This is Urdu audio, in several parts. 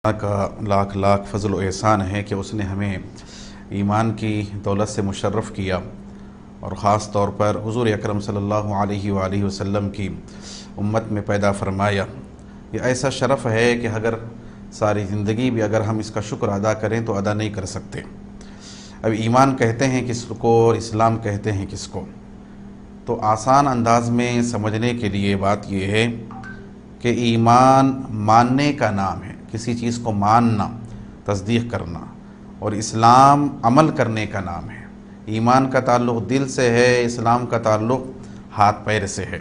اللہ کا لاکھ لاکھ فضل و احسان ہے کہ اس نے ہمیں ایمان کی دولت سے مشرف کیا اور خاص طور پر حضور اکرم صلی اللہ علیہ وآلہ وسلم کی امت میں پیدا فرمایا۔ یہ ایسا شرف ہے کہ اگر ساری زندگی بھی اگر ہم اس کا شکر ادا کریں تو ادا نہیں کر سکتے۔ اب ایمان کہتے ہیں کس کو اور اسلام کہتے ہیں کس کو؟ تو آسان انداز میں سمجھنے کے لیے بات یہ ہے کہ ایمان ماننے کا نام ہے، کسی چیز کو ماننا، تصدیق کرنا، اور اسلام عمل کرنے کا نام ہے۔ ایمان کا تعلق دل سے ہے، اسلام کا تعلق ہاتھ پیر سے ہے۔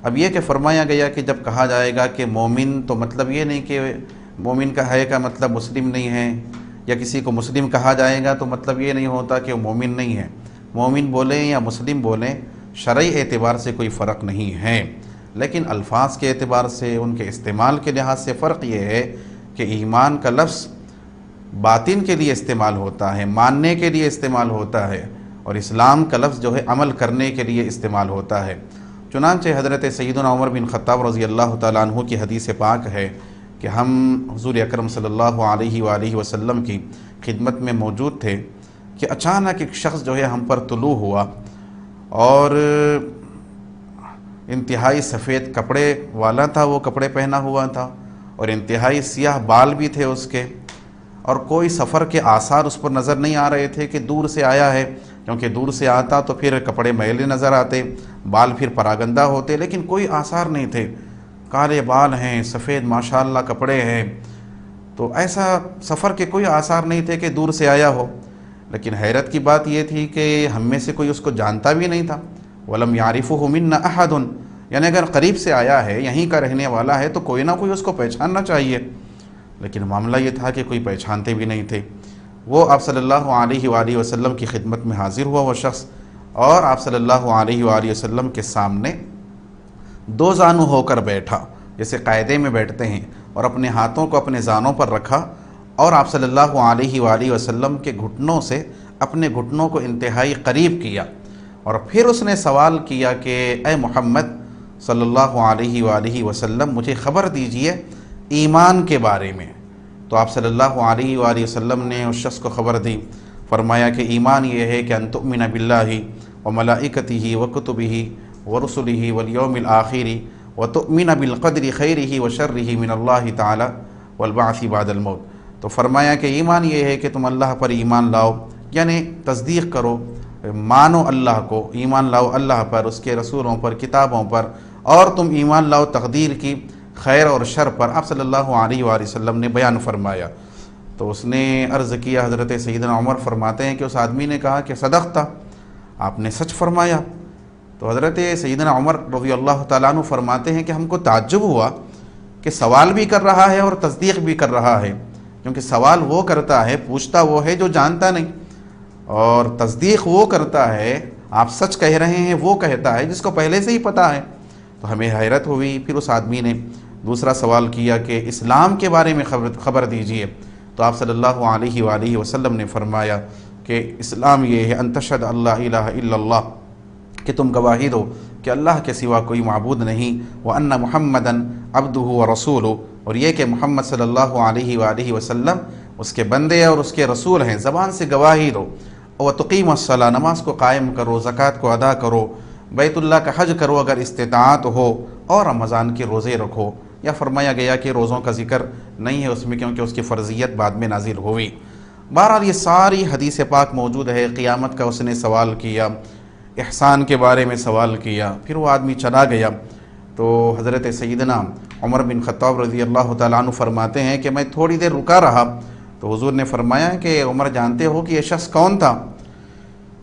اب یہ کہ فرمایا گیا کہ جب کہا جائے گا کہ مومن، تو مطلب یہ نہیں کہ مومن کا ہے کا مطلب مسلم نہیں ہے، یا کسی کو مسلم کہا جائے گا تو مطلب یہ نہیں ہوتا کہ وہ مومن نہیں ہے۔ مومن بولیں یا مسلم بولیں، شرعی اعتبار سے کوئی فرق نہیں ہے، لیکن الفاظ کے اعتبار سے، ان کے استعمال کے لحاظ سے فرق یہ ہے کہ ایمان کا لفظ باطن کے لیے استعمال ہوتا ہے، ماننے کے لیے استعمال ہوتا ہے، اور اسلام کا لفظ جو ہے عمل کرنے کے لیے استعمال ہوتا ہے۔ چنانچہ حضرت سیدنا عمر بن خطاب رضی اللہ تعالیٰ عنہ کی حدیث پاک ہے کہ ہم حضور اکرم صلی اللہ علیہ وآلہ وسلم کی خدمت میں موجود تھے کہ اچانک ایک شخص جو ہے ہم پر طلوع ہوا، اور انتہائی سفید کپڑے والا تھا، وہ کپڑے پہنا ہوا تھا، اور انتہائی سیاہ بال بھی تھے اس کے، اور کوئی سفر کے آثار اس پر نظر نہیں آ رہے تھے کہ دور سے آیا ہے، کیونکہ دور سے آتا تو پھر کپڑے میلے نظر آتے، بال پھر پراگندہ ہوتے، لیکن کوئی آثار نہیں تھے۔ کالے بال ہیں، سفید ماشاءاللہ کپڑے ہیں، تو ایسا سفر کے کوئی آثار نہیں تھے کہ دور سے آیا ہو۔ لیکن حیرت کی بات یہ تھی کہ ہم میں سے کوئی اس کو جانتا بھی نہیں تھا۔ وَلَمْ يَعْرِفُهُ مِنَّا أَحَدٌ، یعنی اگر قریب سے آیا ہے، یہیں کا رہنے والا ہے، تو کوئی نہ کوئی اس کو پہچاننا چاہیے، لیکن معاملہ یہ تھا کہ کوئی پہچانتے بھی نہیں تھے۔ وہ آپ صلی اللہ علیہ وآلہ وسلم کی خدمت میں حاضر ہوا وہ شخص، اور آپ صلی اللہ علیہ وآلہ وسلم کے سامنے دو زانو ہو کر بیٹھا، جیسے قاعدے میں بیٹھتے ہیں، اور اپنے ہاتھوں کو اپنے زانوں پر رکھا، اور آپ صلی اللہ علیہ وآلہ وسلم کے گھٹنوں سے اپنے گھٹنوں کو انتہائی قریب کیا، اور پھر اس نے سوال کیا کہ اے محمد صلی اللہ علیہ وآلہ وسلم، مجھے خبر دیجئے ایمان کے بارے میں۔ تو آپ صلی اللہ علیہ وآلہ وسلم نے اس شخص کو خبر دی، فرمایا کہ ایمان یہ ہے کہ ان تؤمن باللہ وملائکتہ وکتبہ ورسلہ والیوم الآخر وتؤمن بالقدر خیرہ وشرہ من اللہ تعالی والبعث بعد الموت۔ تو فرمایا کہ ایمان یہ ہے کہ تم اللہ پر ایمان لاؤ، یعنی تصدیق کرو، مانو اللہ کو، ایمان لاؤ اللہ پر، اس کے رسولوں پر، کتابوں پر، اور تم ایمان لاؤ تقدیر کی، خیر اور شر پر۔ آپ صلی اللہ علیہ وآلہ وسلم نے بیان فرمایا۔ تو اس نے عرض کیا، حضرت سیدنا عمر فرماتے ہیں کہ اس آدمی نے کہا کہ صدقتا، آپ نے سچ فرمایا۔ تو حضرت سیدنا عمر رضی اللہ تعالیٰ عنہ فرماتے ہیں کہ ہم کو تعجب ہوا کہ سوال بھی کر رہا ہے اور تصدیق بھی کر رہا ہے، کیونکہ سوال وہ کرتا ہے، پوچھتا وہ ہے جو جانتا نہیں، اور تصدیق وہ کرتا ہے، آپ سچ کہہ رہے ہیں وہ کہتا ہے جس کو پہلے سے ہی پتہ ہے۔ تو ہمیں حیرت ہوئی۔ پھر اس آدمی نے دوسرا سوال کیا کہ اسلام کے بارے میں خبر دیجئے۔ تو آپ صلی اللہ علیہ وآلہ وسلم نے فرمایا کہ اسلام یہ ہے ان تشہد اللہ الہ الا اللہ، کہ تم گواہی دو کہ اللہ کے سوا کوئی معبود نہیں، وان محمدًا عبدہ ورسولہ، اور یہ کہ محمد صلی اللہ علیہ وآلہ وسلم اس کے بندے اور اس کے رسول ہیں، زبان سے گواہی دو۔ وتقیم الصلاۃ، نماز کو قائم کرو، زکوٰۃ کو ادا کرو، بیت اللہ کا حج کرو اگر استطاعت ہو، اور رمضان کے روزے رکھو۔ یا فرمایا گیا کہ روزوں کا ذکر نہیں ہے اس میں، کیونکہ اس کی فرضیت بعد میں نازل ہوئی۔ بہرحال یہ ساری حدیث پاک موجود ہے۔ قیامت کا اس نے سوال کیا، احسان کے بارے میں سوال کیا، پھر وہ آدمی چلا گیا۔ تو حضرت سیدنا عمر بن خطاب رضی اللہ تعالیٰ عنہ فرماتے ہیں کہ میں تھوڑی دیر رکا رہا، تو حضور نے فرمایا کہ عمر جانتے ہو کہ یہ شخص کون تھا؟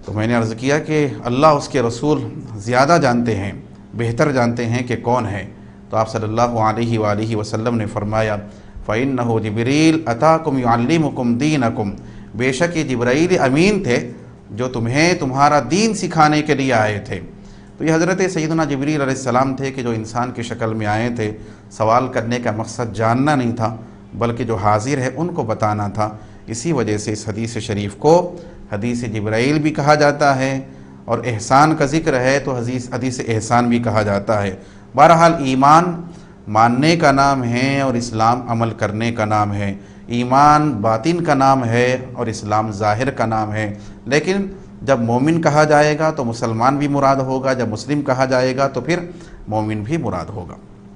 تو میں نے عرض کیا کہ اللہ اس کے رسول زیادہ جانتے ہیں، بہتر جانتے ہیں کہ کون ہے۔ تو آپ صلی اللہ علیہ وآلہ وسلم نے فرمایا فَإِنَّهُ جِبْرِيلُ أَتَاكُمْ يُعَلِّمُكُمْ دِينَكُمْ، بے شک یہ جبرائیل امین تھے جو تمہیں تمہارا دین سکھانے کے لیے آئے تھے۔ تو یہ حضرت سیدنا جبریل علیہ السلام تھے کہ جو انسان کی شکل میں آئے تھے۔ سوال کرنے کا مقصد جاننا نہیں تھا، بلکہ جو حاضر ہے ان کو بتانا تھا۔ اسی وجہ سے اس حدیث شریف کو حدیث جبرائیل بھی کہا جاتا ہے، اور احسان کا ذکر ہے تو حدیث احسان بھی کہا جاتا ہے۔ بہرحال ایمان ماننے کا نام ہے اور اسلام عمل کرنے کا نام ہے، ایمان باطن کا نام ہے اور اسلام ظاہر کا نام ہے۔ لیکن جب مومن کہا جائے گا تو مسلمان بھی مراد ہوگا، جب مسلم کہا جائے گا تو پھر مومن بھی مراد ہوگا۔